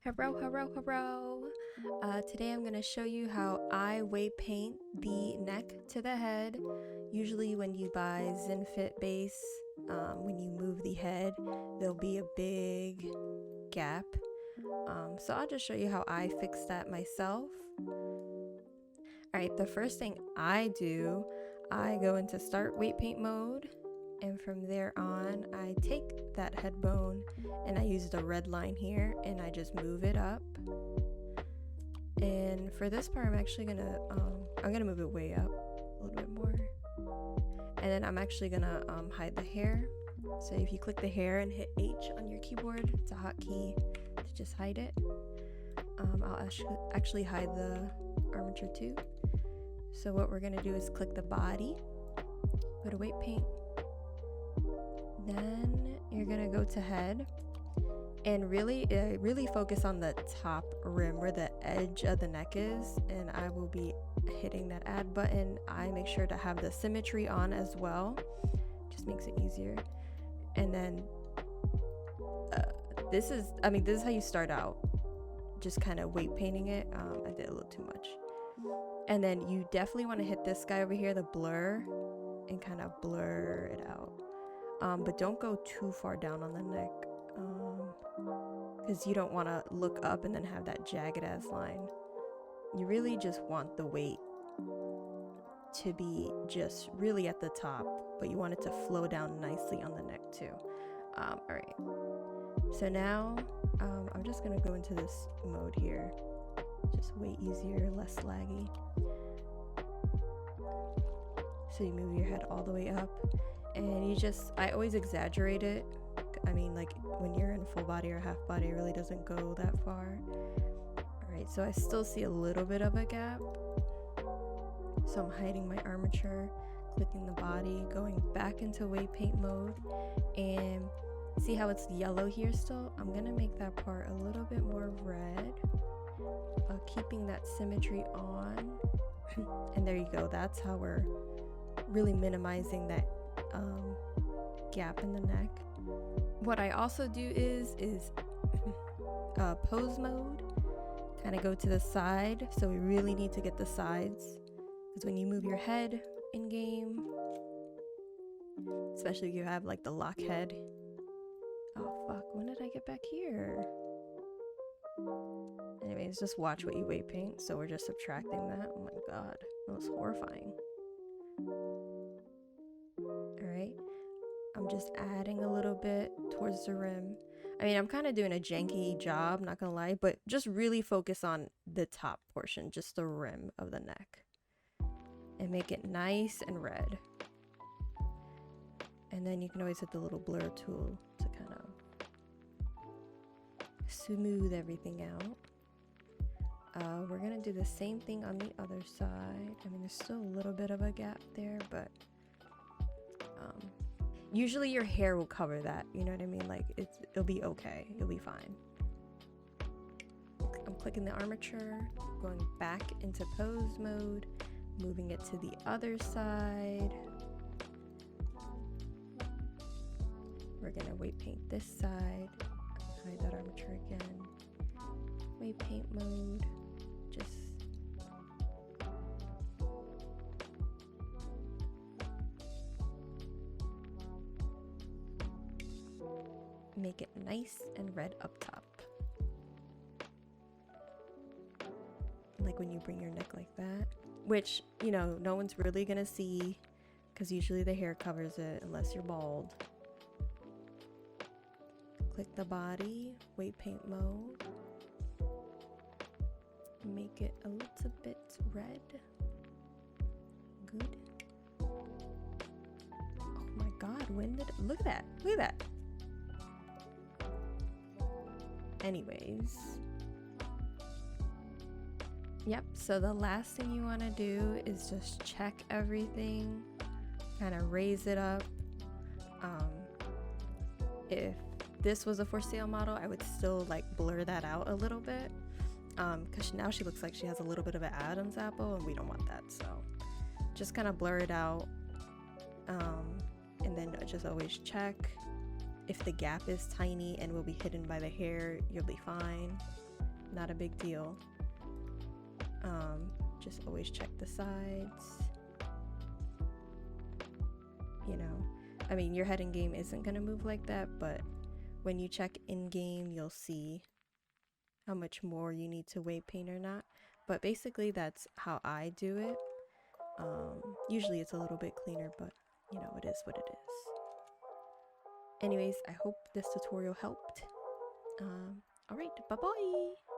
Hello, hello, hello. Today I'm going to show you how I weight paint the neck to the head. Usually when you buy zinfit base, when you move the head, there'll be a big gap. So I'll just show you how I fix that myself. Alright, the first thing I do, I go into start weight paint mode. And from there on, I take that head bone and I use the red line here and I just move it up. And for this part, I'm actually gonna move it way up a little bit more. And then I'm actually gonna hide the hair. So if you click the hair and hit H on your keyboard, it's a hotkey to just hide it. I'll actually hide the armature too. So what we're gonna do is click the body, go to weight paint. Then you're gonna go to head and really focus on the top rim where the edge of the neck is, and I will be hitting that add button. I make sure to have the symmetry on as well, just makes it easier. And then this is how you start out, just kind of weight painting it. I did a little too much. And then you definitely want to hit this guy over here, the blur, and kind of blur it out. But don't go too far down on the neck, because you don't want to look up and then have that jagged ass line. You really just want the weight to be just really at the top, but you want it to flow down nicely on the neck too. Alright, so now I'm just gonna go into this mode here, just way easier, less laggy. So you move your head all the way up. And I always exaggerate it. I mean, like when you're in full body or half body, it really doesn't go that far. Alright, so I still see a little bit of a gap. So I'm hiding my armature, clicking the body, going back into weight paint mode. And see how it's yellow here still? I'm gonna make that part a little bit more red. Keeping that symmetry on. And there you go, that's how we're really minimizing that gap in the neck. What I also do is pose mode, kind of go to the side. So we really need to get the sides, because when you move your head in game, especially if you have like the lock head. Oh fuck, when did I get back here? Anyways, just watch what you weight paint. So we're just subtracting that. Oh my god, that was horrifying. Alright, I'm just adding a little bit towards the rim. I mean, I'm kind of doing a janky job, not gonna lie, but just really focus on the top portion, just the rim of the neck. And make it nice and red. And then you can always hit the little blur tool to kind of smooth everything out. We're gonna do the same thing on the other side. I mean, there's still a little bit of a gap there, but usually your hair will cover that, you know what I mean? Like it'll be okay, you'll be fine. I'm clicking the armature, going back into pose mode, moving it to the other side. We're gonna weight paint this side, hide that armature again, weight paint mode, just make it nice and red up top. Like when you bring your neck like that, which, you know, no one's really gonna see because usually the hair covers it unless you're bald. Click the body, weight paint mode, make it a little bit red. Good. Oh my god, look at that, look at that. Anyways, yep, so the last thing you want to do is just check everything, kind of raise it up. If this was a for sale model, I would still like blur that out a little bit, because now she looks like she has a little bit of an Adam's apple and we don't want that, so just kind of blur it out. And then just always check. If the gap is tiny and will be hidden by the hair, you'll be fine. not a big deal. Just always check the sides. You know, I mean, your head in game isn't gonna move like that, but when you check in game, you'll see how much more you need to weight paint or not. But basically, that's how I do it. Usually it's a little bit cleaner, but you know, it is what it is. Anyways, I hope this tutorial helped. All right, bye-bye.